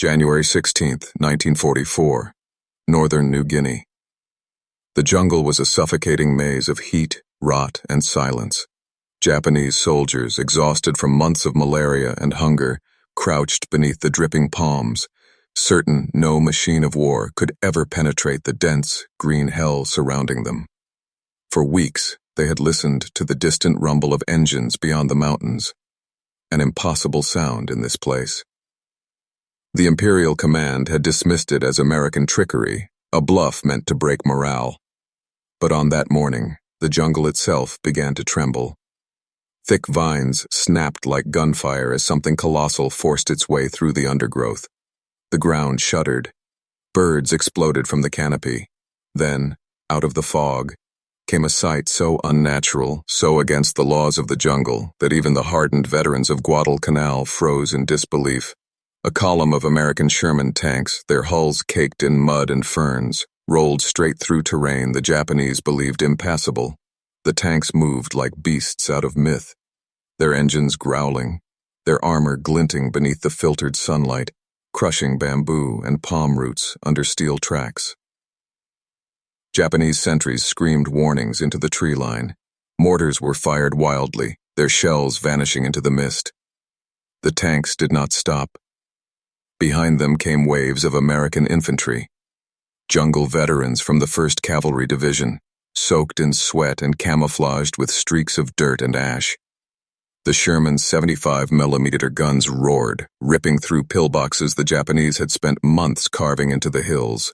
January 16th, 1944, Northern New Guinea. The jungle was a suffocating maze of heat, rot, and silence. Japanese soldiers, exhausted from months of malaria and hunger, crouched beneath the dripping palms, certain no machine of war could ever penetrate the dense, green hell surrounding them. For weeks, they had listened to the distant rumble of engines beyond the mountains, an impossible sound in this place. The Imperial Command had dismissed it as American trickery, a bluff meant to break morale. But on that morning, the jungle itself began to tremble. Thick vines snapped like gunfire as something colossal forced its way through the undergrowth. The ground shuddered. Birds exploded from the canopy. Then, out of the fog, came a sight so unnatural, so against the laws of the jungle, that even the hardened veterans of Guadalcanal froze in disbelief. A column of American Sherman tanks, their hulls caked in mud and ferns, rolled straight through terrain the Japanese believed impassable. The tanks moved like beasts out of myth, their engines growling, their armor glinting beneath the filtered sunlight, crushing bamboo and palm roots under steel tracks. Japanese sentries screamed warnings into the tree line. Mortars were fired wildly, their shells vanishing into the mist. The tanks did not stop. Behind them came waves of American infantry, jungle veterans from the 1st Cavalry Division, soaked in sweat and camouflaged with streaks of dirt and ash. The Sherman's 75mm guns roared, ripping through pillboxes the Japanese had spent months carving into the hills.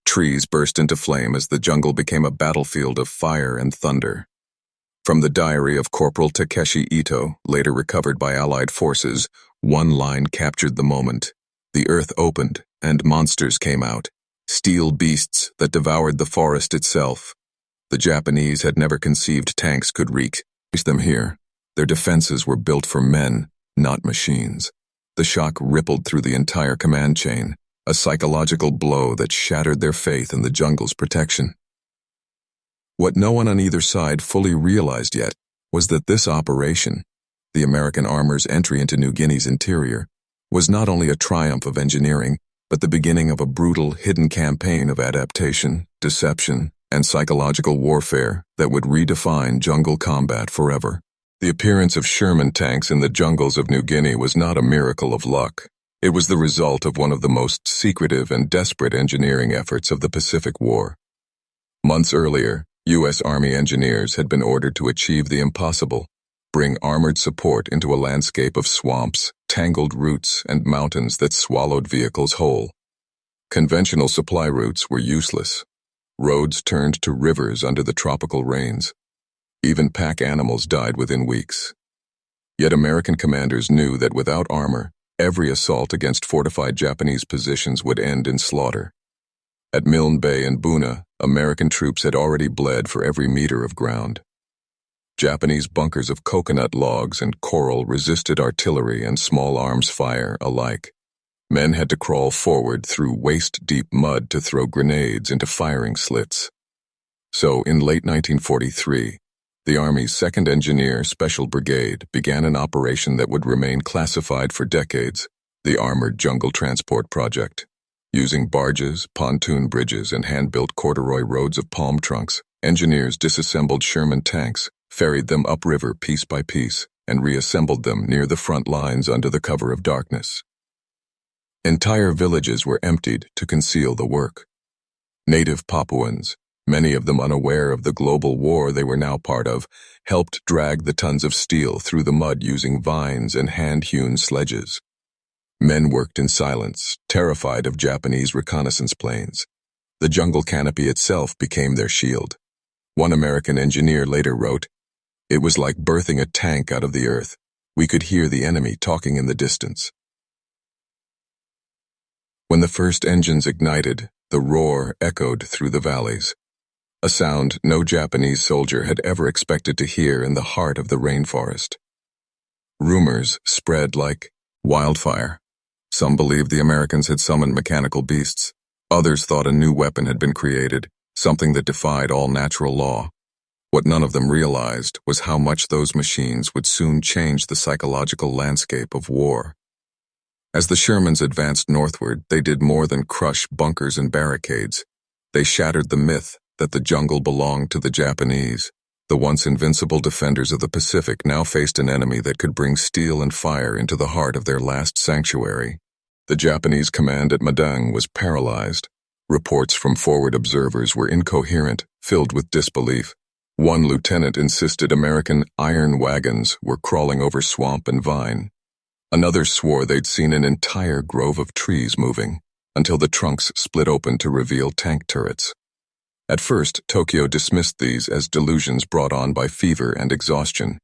Trees burst into flame as the jungle became a battlefield of fire and thunder. From the diary of Corporal Takeshi Ito, later recovered by Allied forces, one line captured the moment. The earth opened, and monsters came out, steel beasts that devoured the forest itself. The Japanese had never conceived tanks could reach them here. Their defenses were built for men, not machines. The shock rippled through the entire command chain, a psychological blow that shattered their faith in the jungle's protection. What no one on either side fully realized yet was that this operation, the American armor's entry into New Guinea's interior, was not only a triumph of engineering, but the beginning of a brutal, hidden campaign of adaptation, deception, and psychological warfare that would redefine jungle combat forever. The appearance of Sherman tanks in the jungles of New Guinea was not a miracle of luck. It was the result of one of the most secretive and desperate engineering efforts of the Pacific War. Months earlier, U.S. Army engineers had been ordered to achieve the impossible, bring armored support into a landscape of swamps, tangled roots, and mountains that swallowed vehicles whole. Conventional supply routes were useless. Roads turned to rivers under the tropical rains. Even pack animals died within weeks. Yet American commanders knew that without armor, every assault against fortified Japanese positions would end in slaughter. At Milne Bay and Buna, American troops had already bled for every meter of ground. Japanese bunkers of coconut logs and coral resisted artillery and small arms fire alike. Men had to crawl forward through waist-deep mud to throw grenades into firing slits. So, in late 1943, the Army's 2nd Engineer Special Brigade began an operation that would remain classified for decades, the Armored Jungle Transport Project. Using barges, pontoon bridges, and hand-built corduroy roads of palm trunks, engineers disassembled Sherman tanks, ferried them upriver piece by piece, and reassembled them near the front lines under the cover of darkness. Entire villages were emptied to conceal the work. Native Papuans, many of them unaware of the global war they were now part of, helped drag the tons of steel through the mud using vines and hand-hewn sledges. Men worked in silence, terrified of Japanese reconnaissance planes. The jungle canopy itself became their shield. One American engineer later wrote, "It was like birthing a tank out of the earth. We could hear the enemy talking in the distance." When the first engines ignited, the roar echoed through the valleys, a sound no Japanese soldier had ever expected to hear in the heart of the rainforest. Rumors spread like wildfire. Some believed the Americans had summoned mechanical beasts. Others thought a new weapon had been created, something that defied all natural law. What none of them realized was how much those machines would soon change the psychological landscape of war. As the Shermans advanced northward, they did more than crush bunkers and barricades. They shattered the myth that the jungle belonged to the Japanese. The once invincible defenders of the Pacific now faced an enemy that could bring steel and fire into the heart of their last sanctuary. The Japanese command at Madang was paralyzed. Reports from forward observers were incoherent, filled with disbelief. One lieutenant insisted American iron wagons were crawling over swamp and vine. Another swore they'd seen an entire grove of trees moving, until the trunks split open to reveal tank turrets. At first, Tokyo dismissed these as delusions brought on by fever and exhaustion.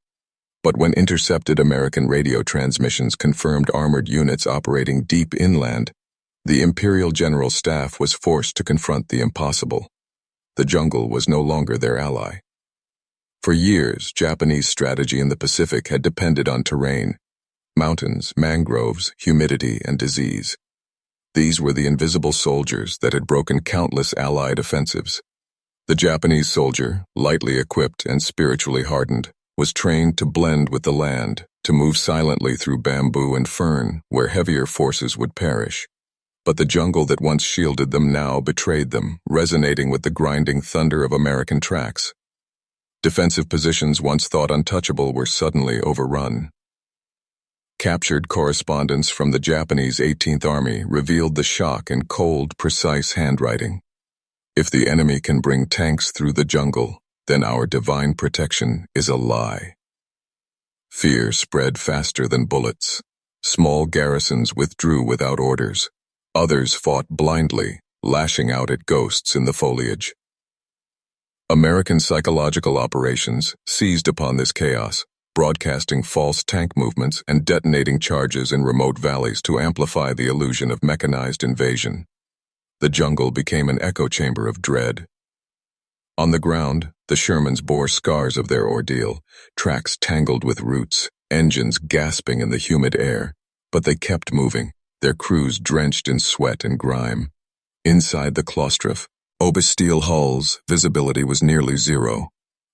But when intercepted American radio transmissions confirmed armored units operating deep inland, the Imperial General Staff was forced to confront the impossible. The jungle was no longer their ally. For years, Japanese strategy in the Pacific had depended on terrain: mountains, mangroves, humidity, and disease. These were the invisible soldiers that had broken countless Allied offensives. The Japanese soldier, lightly equipped and spiritually hardened, was trained to blend with the land, to move silently through bamboo and fern where heavier forces would perish. But the jungle that once shielded them now betrayed them, resonating with the grinding thunder of American tracks. Defensive positions once thought untouchable were suddenly overrun. Captured correspondence from the Japanese 18th Army revealed the shock in cold, precise handwriting. If the enemy can bring tanks through the jungle, then our divine protection is a lie. Fear spread faster than bullets. Small garrisons withdrew without orders. Others fought blindly, lashing out at ghosts in the foliage. American psychological operations seized upon this chaos, broadcasting false tank movements and detonating charges in remote valleys to amplify the illusion of mechanized invasion. The jungle became an echo chamber of dread. On the ground, the Shermans bore scars of their ordeal, tracks tangled with roots, engines gasping in the humid air, but they kept moving, their crews drenched in sweat and grime. Inside the claustrophe, obus-steel hulls, visibility was nearly zero.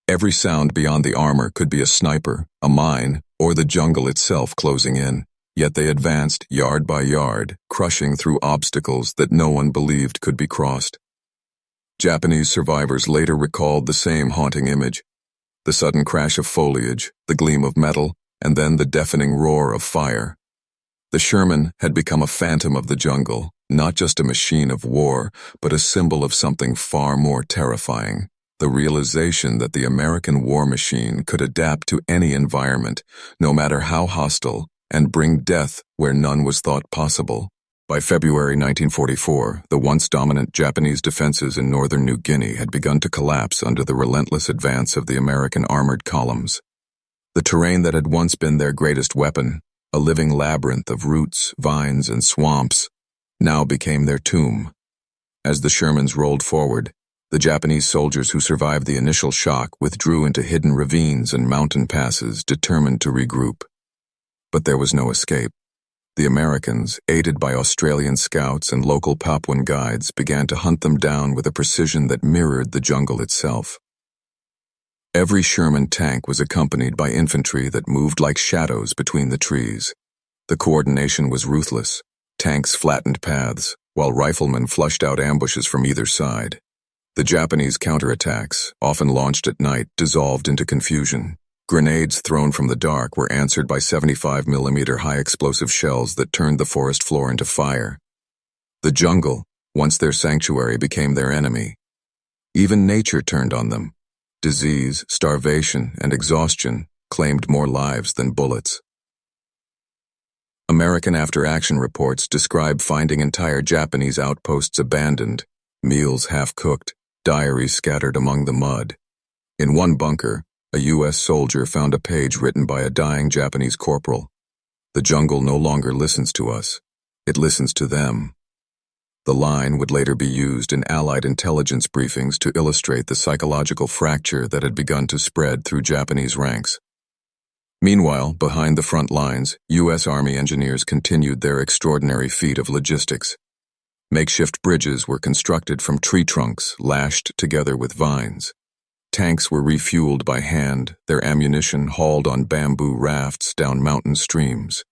Every sound beyond the armor could be a sniper, a mine, or the jungle itself closing in. Yet they advanced yard by yard, crushing through obstacles that no one believed could be crossed. Japanese survivors later recalled the same haunting image: the sudden crash of foliage, the gleam of metal, and then the deafening roar of fire. The Sherman had become a phantom of the jungle, not just a machine of war, but a symbol of something far more terrifying: the realization that the American war machine could adapt to any environment, no matter how hostile, and bring death where none was thought possible. By February 1944, the once dominant Japanese defenses in northern New Guinea had begun to collapse under the relentless advance of the American armored columns. The terrain that had once been their greatest weapon, a living labyrinth of roots, vines, and swamps, now became their tomb. As the Shermans rolled forward, the Japanese soldiers who survived the initial shock withdrew into hidden ravines and mountain passes, determined to regroup. But there was no escape. The Americans, aided by Australian scouts and local Papuan guides, began to hunt them down with a precision that mirrored the jungle itself. Every Sherman tank was accompanied by infantry that moved like shadows between the trees. The coordination was ruthless. Tanks flattened paths, while riflemen flushed out ambushes from either side. The Japanese counterattacks, often launched at night, dissolved into confusion. Grenades thrown from the dark were answered by 75mm high-explosive shells that turned the forest floor into fire. The jungle, once their sanctuary, became their enemy. Even nature turned on them. Disease, starvation, and exhaustion claimed more lives than bullets. American after-action reports describe finding entire Japanese outposts abandoned, meals half-cooked, diaries scattered among the mud. In one bunker, a U.S. soldier found a page written by a dying Japanese corporal. "The jungle no longer listens to us. It listens to them." The line would later be used in Allied intelligence briefings to illustrate the psychological fracture that had begun to spread through Japanese ranks. Meanwhile, behind the front lines, U.S. Army engineers continued their extraordinary feat of logistics. Makeshift bridges were constructed from tree trunks lashed together with vines. Tanks were refueled by hand, their ammunition hauled on bamboo rafts down mountain streams.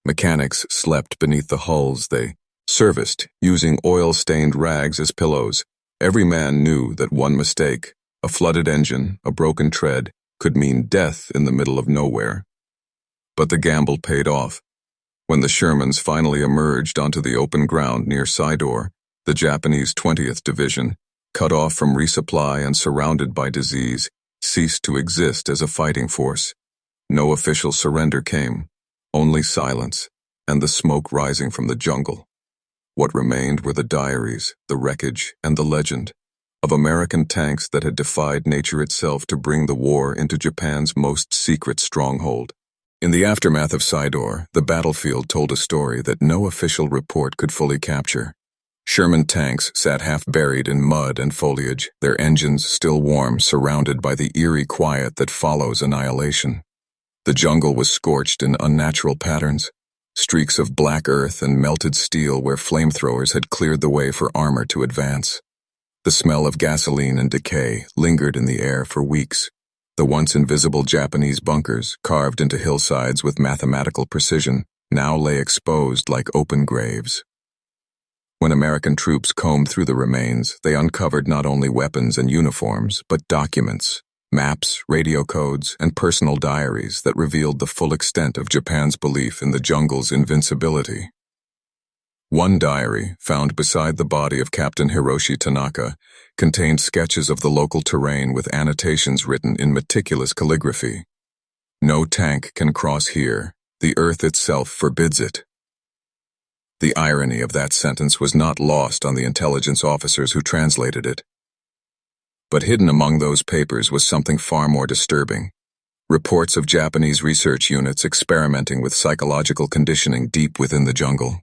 Mechanics slept beneath the hulls they serviced, using oil-stained rags as pillows. Every man knew that one mistake, a flooded engine, a broken tread, could mean death in the middle of nowhere. But the gamble paid off. When the Shermans finally emerged onto the open ground near Sidor, the Japanese 20th Division, cut off from resupply and surrounded by disease, ceased to exist as a fighting force. No official surrender came, only silence, and the smoke rising from the jungle. What remained were the diaries, the wreckage, and the legend of American tanks that had defied nature itself to bring the war into Japan's most secret stronghold. In the aftermath of Sidor, the battlefield told a story that no official report could fully capture. Sherman tanks sat half-buried in mud and foliage, their engines still warm, surrounded by the eerie quiet that follows annihilation. The jungle was scorched in unnatural patterns, streaks of black earth and melted steel where flamethrowers had cleared the way for armor to advance. The smell of gasoline and decay lingered in the air for weeks. The once invisible Japanese bunkers, carved into hillsides with mathematical precision, now lay exposed like open graves. When American troops combed through the remains, they uncovered not only weapons and uniforms, but documents, maps, radio codes, and personal diaries that revealed the full extent of Japan's belief in the jungle's invincibility. One diary, found beside the body of Captain Hiroshi Tanaka, contained sketches of the local terrain with annotations written in meticulous calligraphy. "No tank can cross here. The earth itself forbids it." The irony of that sentence was not lost on the intelligence officers who translated it. But hidden among those papers was something far more disturbing. Reports of Japanese research units experimenting with psychological conditioning deep within the jungle.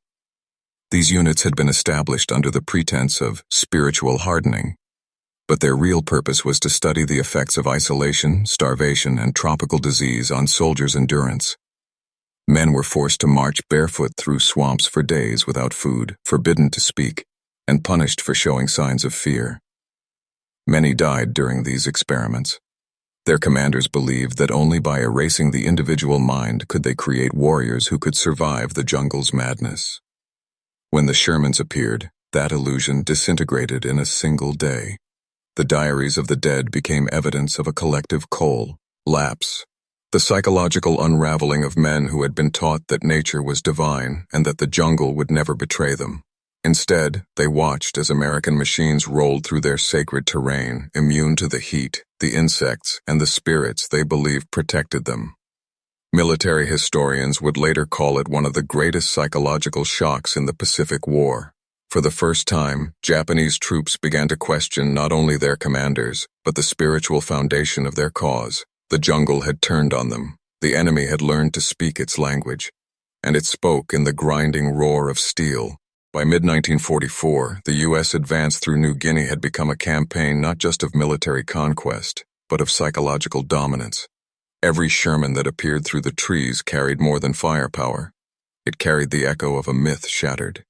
These units had been established under the pretense of spiritual hardening, but their real purpose was to study the effects of isolation, starvation, and tropical disease on soldiers' endurance. Men were forced to march barefoot through swamps for days without food, forbidden to speak, and punished for showing signs of fear. Many died during these experiments. Their commanders believed that only by erasing the individual mind could they create warriors who could survive the jungle's madness. When the Shermans appeared, that illusion disintegrated in a single day. The diaries of the dead became evidence of a collective collapse, the psychological unraveling of men who had been taught that nature was divine and that the jungle would never betray them. Instead, they watched as American machines rolled through their sacred terrain, immune to the heat, the insects, and the spirits they believed protected them. Military historians would later call it one of the greatest psychological shocks in the Pacific War. For the first time, Japanese troops began to question not only their commanders, but the spiritual foundation of their cause. The jungle had turned on them. The enemy had learned to speak its language, and it spoke in the grinding roar of steel. By mid-1944, the U.S. advance through New Guinea had become a campaign not just of military conquest, but of psychological dominance. Every Sherman that appeared through the trees carried more than firepower. It carried the echo of a myth shattered.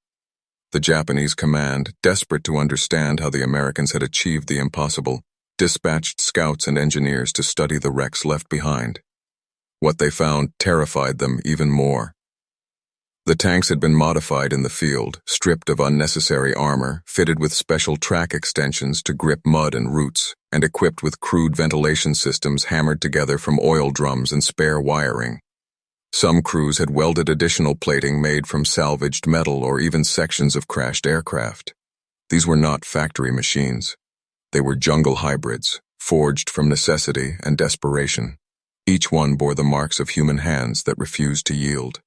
The Japanese command, desperate to understand how the Americans had achieved the impossible, dispatched scouts and engineers to study the wrecks left behind. What they found terrified them even more. The tanks had been modified in the field, stripped of unnecessary armor, fitted with special track extensions to grip mud and roots, and equipped with crude ventilation systems hammered together from oil drums and spare wiring. Some crews had welded additional plating made from salvaged metal or even sections of crashed aircraft. These were not factory machines. They were jungle hybrids, forged from necessity and desperation. Each one bore the marks of human hands that refused to yield.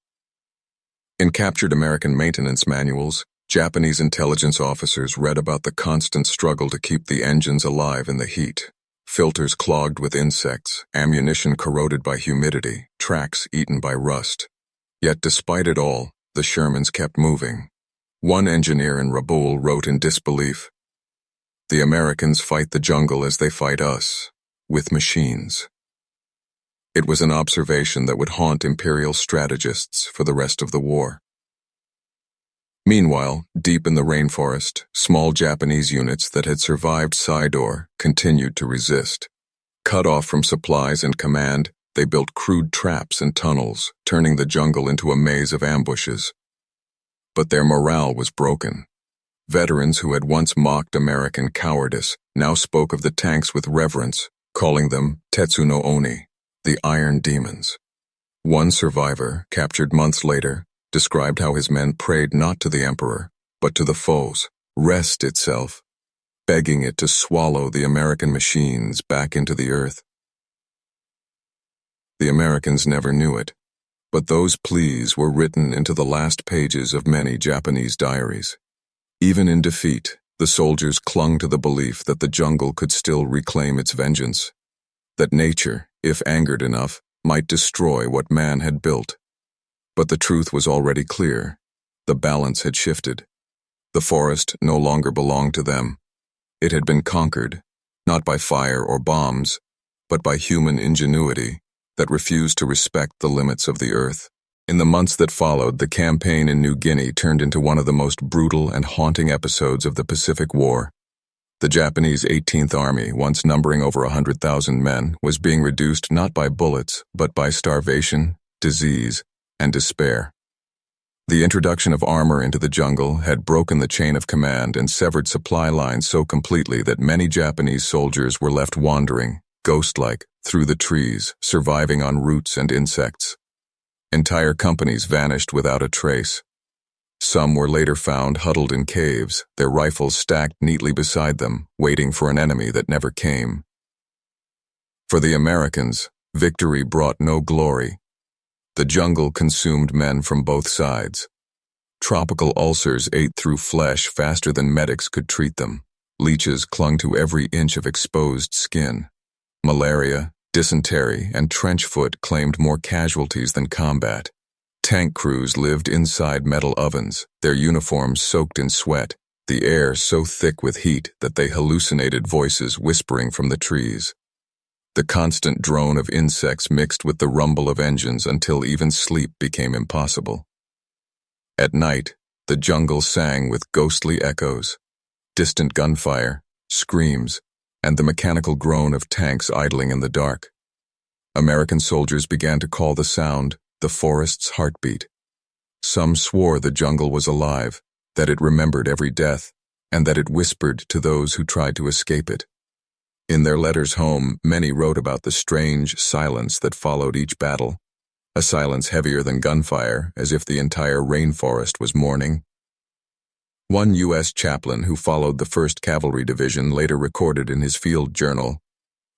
In captured American maintenance manuals, Japanese intelligence officers read about the constant struggle to keep the engines alive in the heat. Filters clogged with insects, ammunition corroded by humidity, tracks eaten by rust. Yet despite it all, the Shermans kept moving. One engineer in Rabaul wrote in disbelief, "The Americans fight the jungle as they fight us, with machines." It was an observation that would haunt imperial strategists for the rest of the war. Meanwhile, deep in the rainforest, small Japanese units that had survived Sidor continued to resist. Cut off from supplies and command, They built crude traps and tunnels, turning the jungle into a maze of ambushes. But their morale was broken. Veterans who had once mocked American cowardice now spoke of the tanks with reverence, calling them Tetsu no Oni, the Iron Demons. One survivor, captured months later, described how his men prayed not to the emperor, but to the foes, rest itself, begging it to swallow the American machines back into the earth. The Americans never knew it, but those pleas were written into the last pages of many Japanese diaries. Even in defeat, the soldiers clung to the belief that the jungle could still reclaim its vengeance, that nature, if angered enough, might destroy what man had built. But the truth was already clear. The balance had shifted. The forest no longer belonged to them. It had been conquered, not by fire or bombs, but by human ingenuity that refused to respect the limits of the earth. In the months that followed, the campaign in New Guinea turned into one of the most brutal and haunting episodes of the Pacific War. The Japanese 18th Army, once numbering over 100,000 men, was being reduced not by bullets, but by starvation, disease, and despair. The introduction of armor into the jungle had broken the chain of command and severed supply lines so completely that many Japanese soldiers were left wandering, ghost-like, through the trees, surviving on roots and insects. Entire companies vanished without a trace. Some were later found huddled in caves, their rifles stacked neatly beside them, waiting for an enemy that never came. For the Americans, victory brought no glory. The jungle consumed men from both sides. Tropical ulcers ate through flesh faster than medics could treat them. Leeches clung to every inch of exposed skin. Malaria, dysentery, and trench foot claimed more casualties than combat. Tank crews lived inside metal ovens, their uniforms soaked in sweat, the air so thick with heat that they hallucinated voices whispering from the trees. The constant drone of insects mixed with the rumble of engines until even sleep became impossible. At night, the jungle sang with ghostly echoes, distant gunfire, screams, and the mechanical groan of tanks idling in the dark. American soldiers began to call the sound the forest's heartbeat. Some swore the jungle was alive, that it remembered every death, and that it whispered to those who tried to escape it. In their letters home, many wrote about the strange silence that followed each battle, a silence heavier than gunfire, as if the entire rainforest was mourning. One U.S. chaplain who followed the 1st Cavalry Division later recorded in his field journal,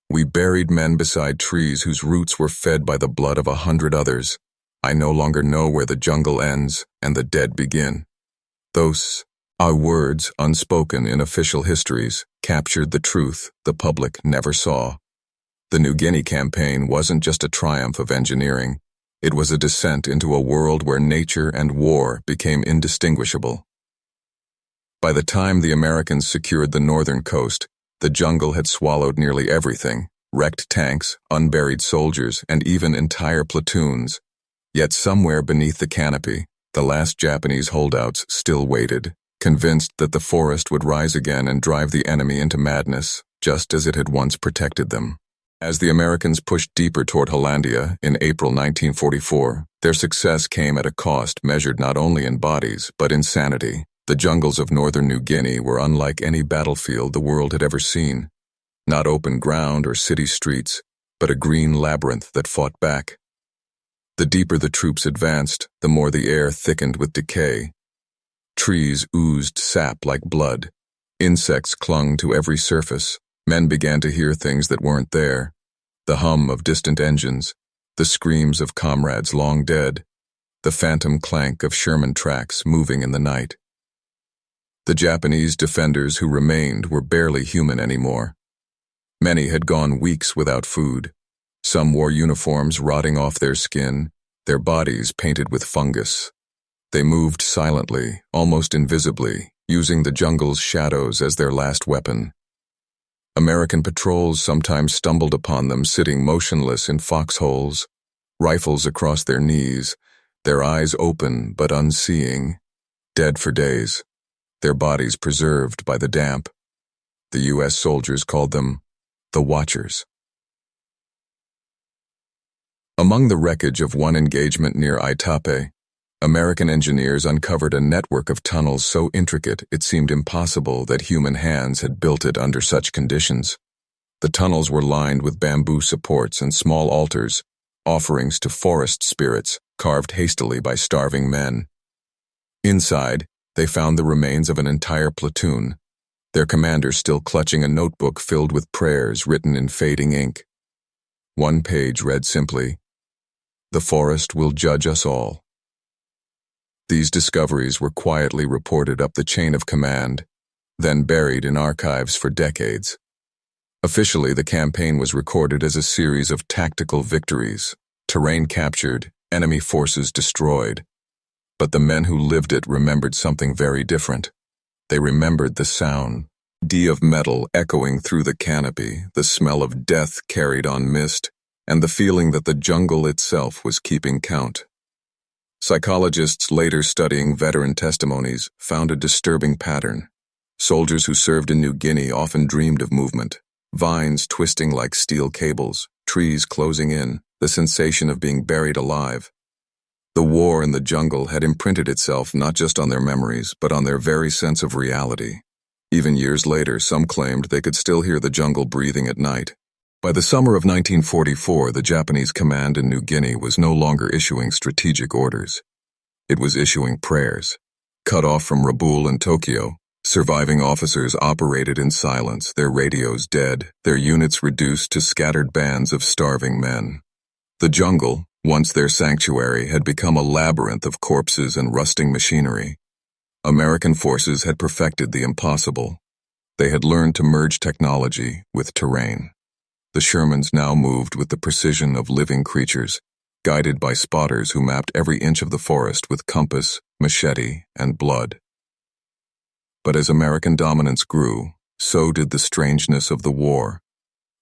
"We buried men beside trees whose roots were fed by the blood of 100 others. I no longer know where the jungle ends and the dead begin." Those are words unspoken in official histories, captured the truth the public never saw. The New Guinea campaign wasn't just a triumph of engineering. It was a descent into a world where nature and war became indistinguishable. By the time the Americans secured the northern coast, the jungle had swallowed nearly everything: wrecked tanks, unburied soldiers, and even entire platoons. Yet somewhere beneath the canopy, the last Japanese holdouts still waited, convinced that the forest would rise again and drive the enemy into madness, just as it had once protected them. As the Americans pushed deeper toward Hollandia in April 1944, their success came at a cost measured not only in bodies, but in sanity. The jungles of northern New Guinea were unlike any battlefield the world had ever seen. Not open ground or city streets, but a green labyrinth that fought back. The deeper the troops advanced, the more the air thickened with decay. Trees oozed sap like blood. Insects clung to every surface. Men began to hear things that weren't there. The hum of distant engines, the screams of comrades long dead, the phantom clank of Sherman tracks moving in the night. The Japanese defenders who remained were barely human anymore. Many had gone weeks without food. Some wore uniforms rotting off their skin, their bodies painted with fungus. They moved silently, almost invisibly, using the jungle's shadows as their last weapon. American patrols sometimes stumbled upon them sitting motionless in foxholes, rifles across their knees, their eyes open but unseeing, dead for days, their bodies preserved by the damp. The U.S. soldiers called them the Watchers. Among the wreckage of one engagement near Itape, American engineers uncovered a network of tunnels so intricate it seemed impossible that human hands had built it under such conditions. The tunnels were lined with bamboo supports and small altars, offerings to forest spirits carved hastily by starving men. Inside, they found the remains of an entire platoon, their commander still clutching a notebook filled with prayers written in fading ink. One page read simply, "The forest will judge us all." These discoveries were quietly reported up the chain of command, then buried in archives for decades. Officially, the campaign was recorded as a series of tactical victories, terrain captured, enemy forces destroyed. But the men who lived it remembered something very different. They remembered the sound of metal echoing through the canopy, the smell of death carried on mist, and the feeling that the jungle itself was keeping count. Psychologists later studying veteran testimonies found a disturbing pattern. Soldiers who served in New Guinea often dreamed of movement, vines twisting like steel cables, trees closing in, the sensation of being buried alive. The war in the jungle had imprinted itself not just on their memories, but on their very sense of reality. Even years later, some claimed they could still hear the jungle breathing at night. By the summer of 1944, the Japanese command in New Guinea was no longer issuing strategic orders. It was issuing prayers. Cut off from Rabaul and Tokyo, surviving officers operated in silence, their radios dead, their units reduced to scattered bands of starving men. The jungle, once their sanctuary, had become a labyrinth of corpses and rusting machinery. American forces had perfected the impossible. They had learned to merge technology with terrain. The Shermans now moved with the precision of living creatures, guided by spotters who mapped every inch of the forest with compass, machete, and blood. But as American dominance grew, so did the strangeness of the war.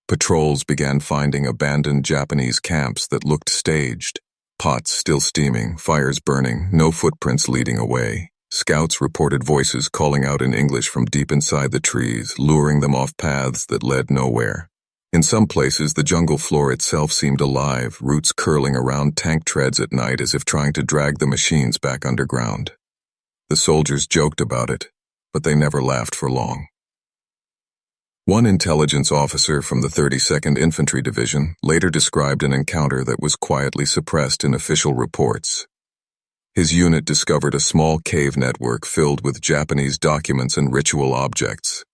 Patrols began finding abandoned Japanese camps that looked staged, pots still steaming, fires burning, no footprints leading away. Scouts reported voices calling out in English from deep inside the trees, luring them off paths that led nowhere. In some places, the jungle floor itself seemed alive, roots curling around tank treads at night as if trying to drag the machines back underground. The soldiers joked about it, but they never laughed for long. One intelligence officer from the 32nd Infantry Division later described an encounter that was quietly suppressed in official reports. His unit discovered a small cave network filled with Japanese documents and ritual objects.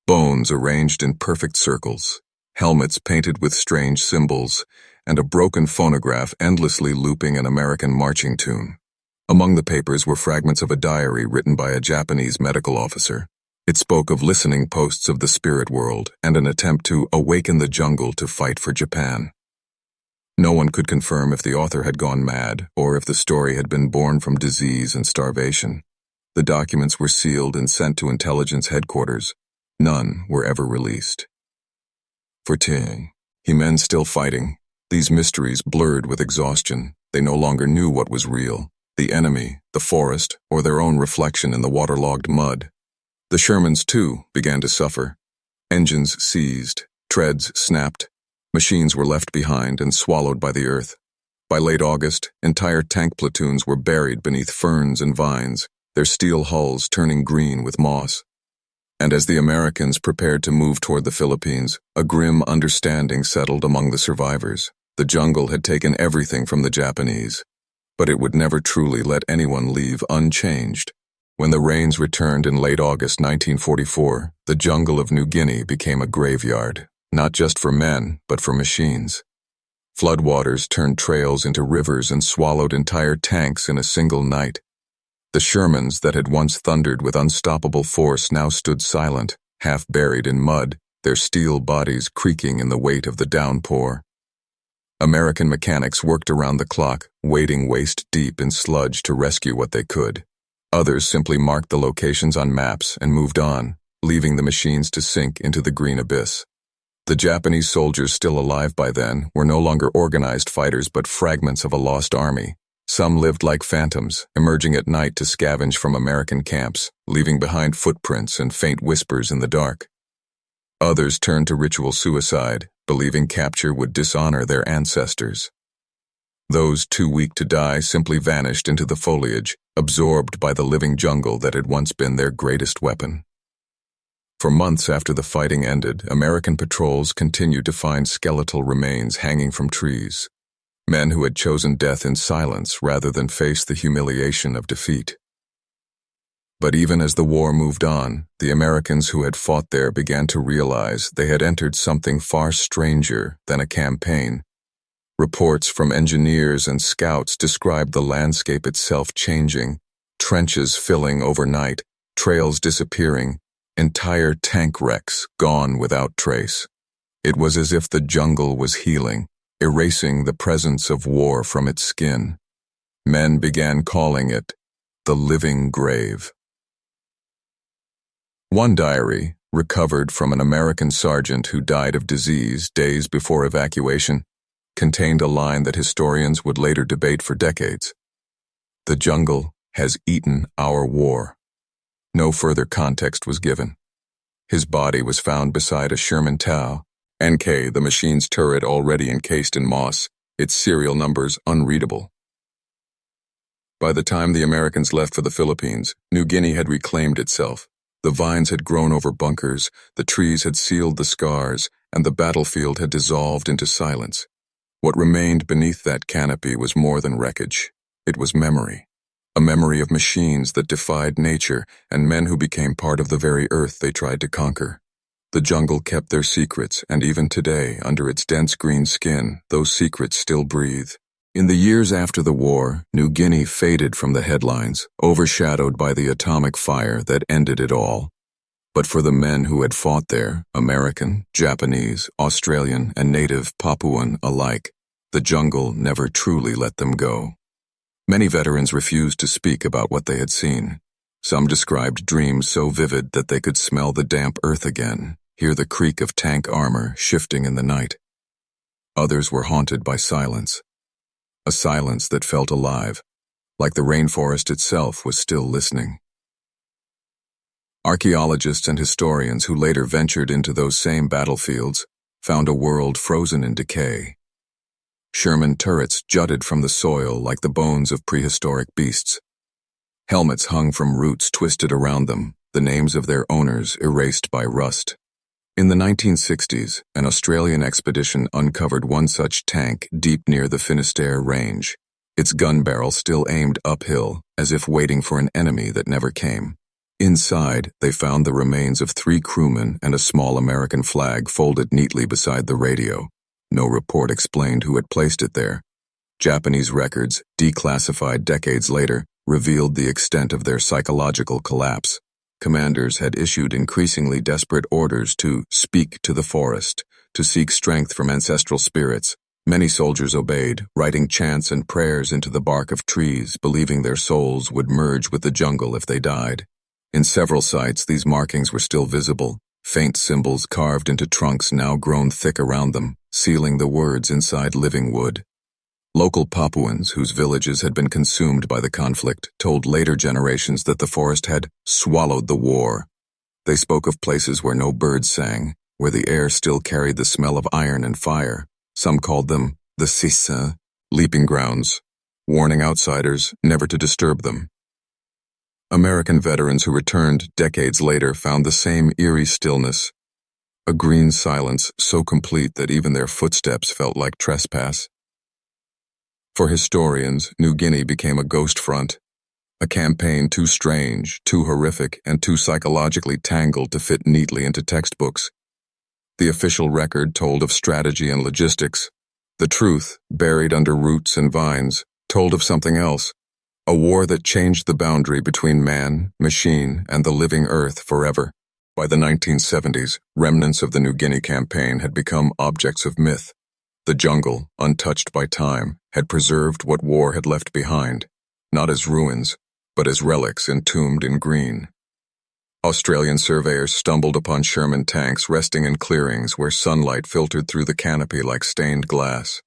Bones arranged in perfect circles, helmets painted with strange symbols, and a broken phonograph endlessly looping an American marching tune. Among the papers were fragments of a diary written by a Japanese medical officer. It spoke of listening posts of the spirit world and an attempt to awaken the jungle to fight for Japan. No one could confirm if the author had gone mad or if the story had been born from disease and starvation. The documents were sealed and sent to intelligence headquarters. None were ever released. For men still fighting, these mysteries blurred with exhaustion. They no longer knew what was real, the enemy, the forest, or their own reflection in the waterlogged mud. The Shermans, too, began to suffer. Engines seized, treads snapped, machines were left behind and swallowed by the earth. By late August, entire tank platoons were buried beneath ferns and vines, their steel hulls turning green with moss. And as the Americans prepared to move toward the Philippines, a grim understanding settled among the survivors. The jungle had taken everything from the Japanese, but it would never truly let anyone leave unchanged. When the rains returned in late August 1944, the jungle of New Guinea became a graveyard, not just for men, but for machines. Floodwaters turned trails into rivers and swallowed entire tanks in a single night. The Shermans that had once thundered with unstoppable force now stood silent, half buried in mud, their steel bodies creaking in the weight of the downpour. American mechanics worked around the clock, wading waist-deep in sludge to rescue what they could. Others simply marked the locations on maps and moved on, leaving the machines to sink into the green abyss. The Japanese soldiers still alive by then were no longer organized fighters but fragments of a lost army. Some lived like phantoms, emerging at night to scavenge from American camps, leaving behind footprints and faint whispers in the dark. Others turned to ritual suicide, believing capture would dishonor their ancestors. Those too weak to die simply vanished into the foliage, absorbed by the living jungle that had once been their greatest weapon. For months after the fighting ended, American patrols continued to find skeletal remains hanging from trees. Men who had chosen death in silence rather than face the humiliation of defeat. But even as the war moved on, the Americans who had fought there began to realize they had entered something far stranger than a campaign. Reports from engineers and scouts described the landscape itself changing, trenches filling overnight, trails disappearing, entire tank wrecks gone without trace. It was as if the jungle was healing, erasing the presence of war from its skin. Men began calling it the living grave. One diary, recovered from an American sergeant who died of disease days before evacuation, contained a line that historians would later debate for decades. "The jungle has eaten our war." No further context was given. His body was found beside a Sherman Tau, NK, the machine's turret already encased in moss, its serial numbers unreadable. By the time the Americans left for the Philippines, New Guinea had reclaimed itself. The vines had grown over bunkers, the trees had sealed the scars, and the battlefield had dissolved into silence. What remained beneath that canopy was more than wreckage. It was memory. A memory of machines that defied nature and men who became part of the very earth they tried to conquer. The jungle kept their secrets, and even today, under its dense green skin, those secrets still breathe. In the years after the war, New Guinea faded from the headlines, overshadowed by the atomic fire that ended it all. But for the men who had fought there, American, Japanese, Australian, and native Papuan alike, the jungle never truly let them go. Many veterans refused to speak about what they had seen. Some described dreams so vivid that they could smell the damp earth again, hear the creak of tank armor shifting in the night. Others were haunted by silence. A silence that felt alive, like the rainforest itself was still listening. Archaeologists and historians who later ventured into those same battlefields found a world frozen in decay. Sherman turrets jutted from the soil like the bones of prehistoric beasts. Helmets hung from roots twisted around them, the names of their owners erased by rust. In the 1960s, an Australian expedition uncovered one such tank deep near the Finisterre Range, its gun barrel still aimed uphill, as if waiting for an enemy that never came. Inside, they found the remains of 3 crewmen and a small American flag folded neatly beside the radio. No report explained who had placed it there. Japanese records, declassified decades later, revealed the extent of their psychological collapse. Commanders had issued increasingly desperate orders to speak to the forest, to seek strength from ancestral spirits. Many soldiers obeyed, writing chants and prayers into the bark of trees, believing their souls would merge with the jungle if they died. In several sites, these markings were still visible, faint symbols carved into trunks now grown thick around them, sealing the words inside living wood. Local Papuans, whose villages had been consumed by the conflict, told later generations that the forest had swallowed the war. They spoke of places where no birds sang, where the air still carried the smell of iron and fire. Some called them the Sissa, leaping grounds, warning outsiders never to disturb them. American veterans who returned decades later found the same eerie stillness, a green silence so complete that even their footsteps felt like trespass. For historians, New Guinea became a ghost front, a campaign too strange, too horrific, and too psychologically tangled to fit neatly into textbooks. The official record told of strategy and logistics. The truth, buried under roots and vines, told of something else, a war that changed the boundary between man, machine, and the living earth forever. By the 1970s, remnants of the New Guinea campaign had become objects of myth. The jungle, untouched by time, had preserved what war had left behind, not as ruins, but as relics entombed in green. Australian surveyors stumbled upon Sherman tanks resting in clearings where sunlight filtered through the canopy like stained glass.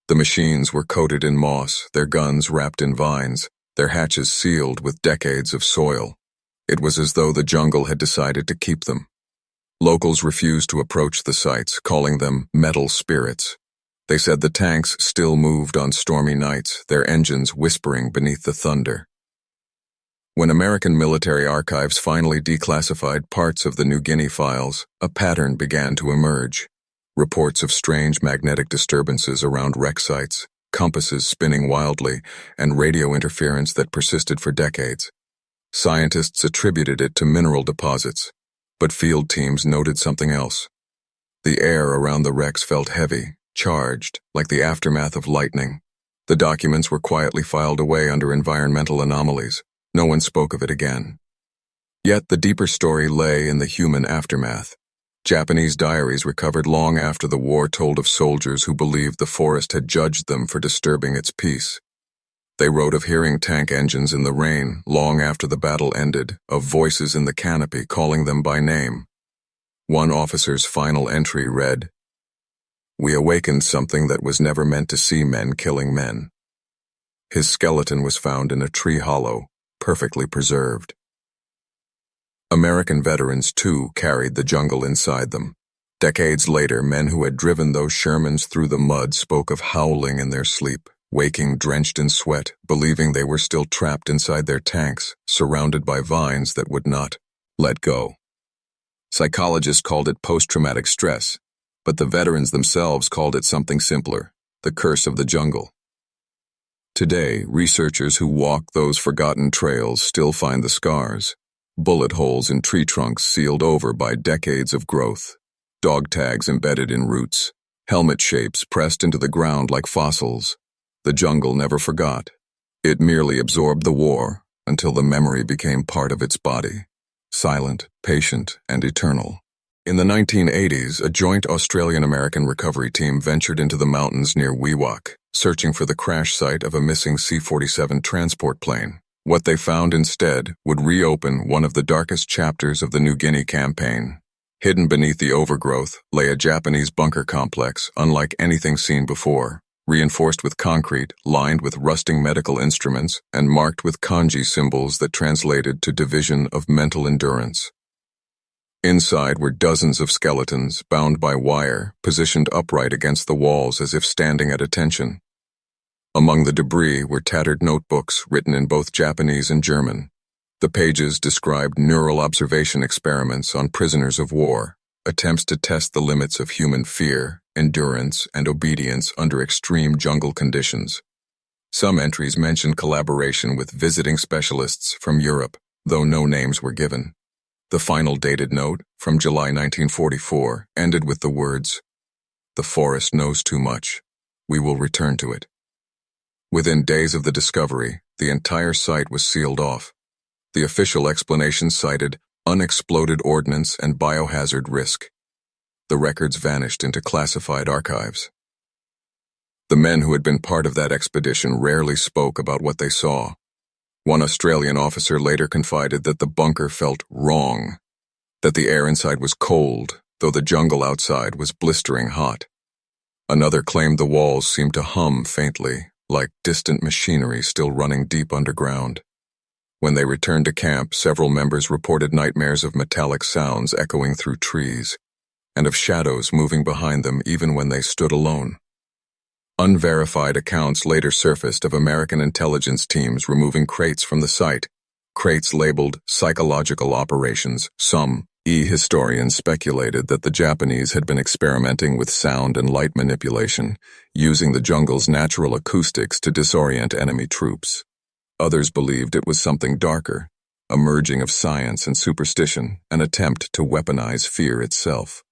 The machines were coated in moss, their guns wrapped in vines, their hatches sealed with decades of soil. It was as though the jungle had decided to keep them. Locals refused to approach the sites, calling them metal spirits. They said the tanks still moved on stormy nights, their engines whispering beneath the thunder. When American military archives finally declassified parts of the New Guinea files, a pattern began to emerge. Reports of strange magnetic disturbances around wreck sites, compasses spinning wildly, and radio interference that persisted for decades. Scientists attributed it to mineral deposits, but field teams noted something else. The air around the wrecks felt heavy, charged, like the aftermath of lightning. The documents were quietly filed away under environmental anomalies. No one spoke of it again. Yet the deeper story lay in the human aftermath. Japanese diaries recovered long after the war told of soldiers who believed the forest had judged them for disturbing its peace. They wrote of hearing tank engines in the rain long after the battle ended, of voices in the canopy calling them by name. One officer's final entry read, "We awakened something that was never meant to see men killing men." His skeleton was found in a tree hollow, perfectly preserved. American veterans, too, carried the jungle inside them. Decades later, men who had driven those Shermans through the mud spoke of howling in their sleep, waking drenched in sweat, believing they were still trapped inside their tanks, surrounded by vines that would not let go. Psychologists called it post-traumatic stress, but the veterans themselves called it something simpler, the curse of the jungle. Today, researchers who walk those forgotten trails still find the scars, bullet holes in tree trunks sealed over by decades of growth, dog tags embedded in roots, helmet shapes pressed into the ground like fossils. The jungle never forgot. It merely absorbed the war until the memory became part of its body, silent, patient, and eternal. In the 1980s, a joint Australian-American recovery team ventured into the mountains near Wewak, searching for the crash site of a missing C-47 transport plane. What they found instead would reopen one of the darkest chapters of the New Guinea campaign. Hidden beneath the overgrowth lay a Japanese bunker complex unlike anything seen before, reinforced with concrete, lined with rusting medical instruments, and marked with kanji symbols that translated to division of mental endurance. Inside were dozens of skeletons, bound by wire, positioned upright against the walls as if standing at attention. Among the debris were tattered notebooks written in both Japanese and German. The pages described neural observation experiments on prisoners of war, attempts to test the limits of human fear, endurance, and obedience under extreme jungle conditions. Some entries mentioned collaboration with visiting specialists from Europe, though no names were given. The final dated note, from July 1944, ended with the words, "The forest knows too much. We will return to it." Within days of the discovery, the entire site was sealed off. The official explanation cited unexploded ordnance and biohazard risk. The records vanished into classified archives. The men who had been part of that expedition rarely spoke about what they saw. One Australian officer later confided that the bunker felt wrong, that the air inside was cold, though the jungle outside was blistering hot. Another claimed the walls seemed to hum faintly, like distant machinery still running deep underground. When they returned to camp, several members reported nightmares of metallic sounds echoing through trees, and of shadows moving behind them even when they stood alone. Unverified accounts later surfaced of American intelligence teams removing crates from the site, crates labeled psychological operations. Some historians speculated that the Japanese had been experimenting with sound and light manipulation, using the jungle's natural acoustics to disorient enemy troops. Others believed it was something darker, a merging of science and superstition, an attempt to weaponize fear itself.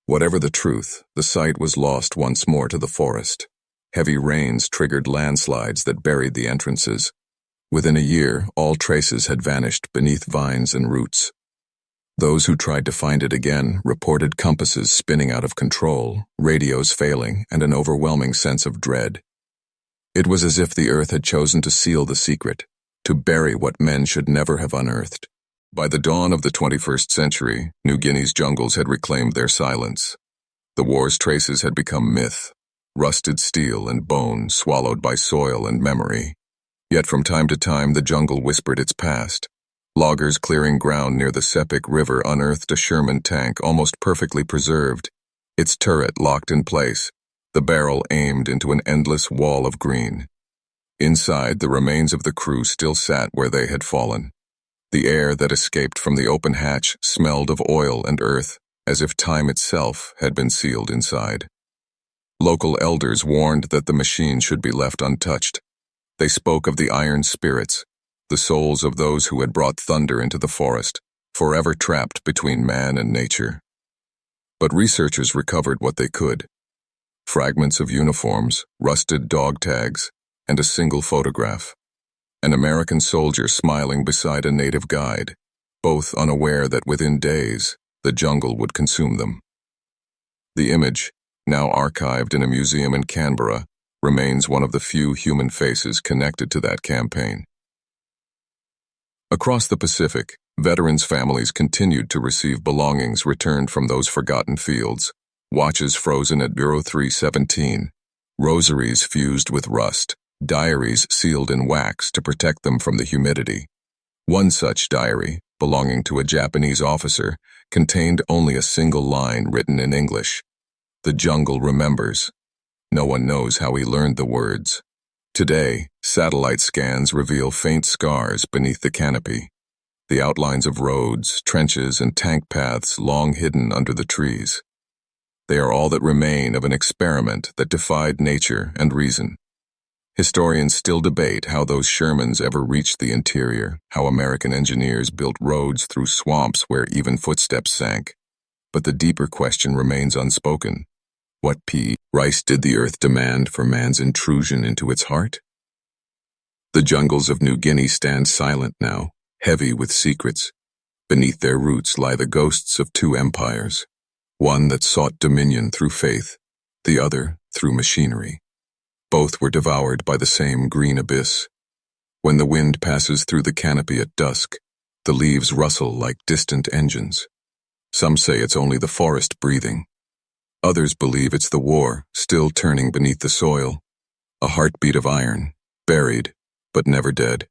Whatever the truth, the site was lost once more to the forest. Heavy rains triggered landslides that buried the entrances. Within a year, all traces had vanished beneath vines and roots. Those who tried to find it again reported compasses spinning out of control, radios failing, and an overwhelming sense of dread. It was as if the earth had chosen to seal the secret, to bury what men should never have unearthed. By the dawn of the 21st century, New Guinea's jungles had reclaimed their silence. The war's traces had become myth, rusted steel and bone swallowed by soil and memory. Yet from time to time the jungle whispered its past. Loggers clearing ground near the Sepik River unearthed a Sherman tank almost perfectly preserved, its turret locked in place, the barrel aimed into an endless wall of green. Inside, the remains of the crew still sat where they had fallen. The air that escaped from the open hatch smelled of oil and earth, as if time itself had been sealed inside. Local elders warned that the machine should be left untouched. They spoke of the iron spirits, the souls of those who had brought thunder into the forest, forever trapped between man and nature. But researchers recovered what they could: fragments of uniforms, rusted dog tags, and a single photograph. An American soldier smiling beside a native guide, both unaware that within days, the jungle would consume them. The image, now archived in a museum in Canberra, remains one of the few human faces connected to that campaign. Across the Pacific, veterans' families continued to receive belongings returned from those forgotten fields: watches frozen at Bureau 317, rosaries fused with rust, diaries sealed in wax to protect them from the humidity. One such diary, belonging to a Japanese officer, contained only a single line written in English: "The jungle remembers." No one knows how he learned the words. Today, satellite scans reveal faint scars beneath the canopy, the outlines of roads, trenches, and tank paths long hidden under the trees. They are all that remain of an experiment that defied nature and reason. Historians still debate how those Shermans ever reached the interior, how American engineers built roads through swamps where even footsteps sank. But the deeper question remains unspoken. What price did the earth demand for man's intrusion into its heart? The jungles of New Guinea stand silent now, heavy with secrets. Beneath their roots lie the ghosts of two empires, one that sought dominion through faith, the other through machinery. Both were devoured by the same green abyss. When the wind passes through the canopy at dusk, the leaves rustle like distant engines. Some say it's only the forest breathing. Others believe it's the war, still turning beneath the soil, a heartbeat of iron, buried, but never dead.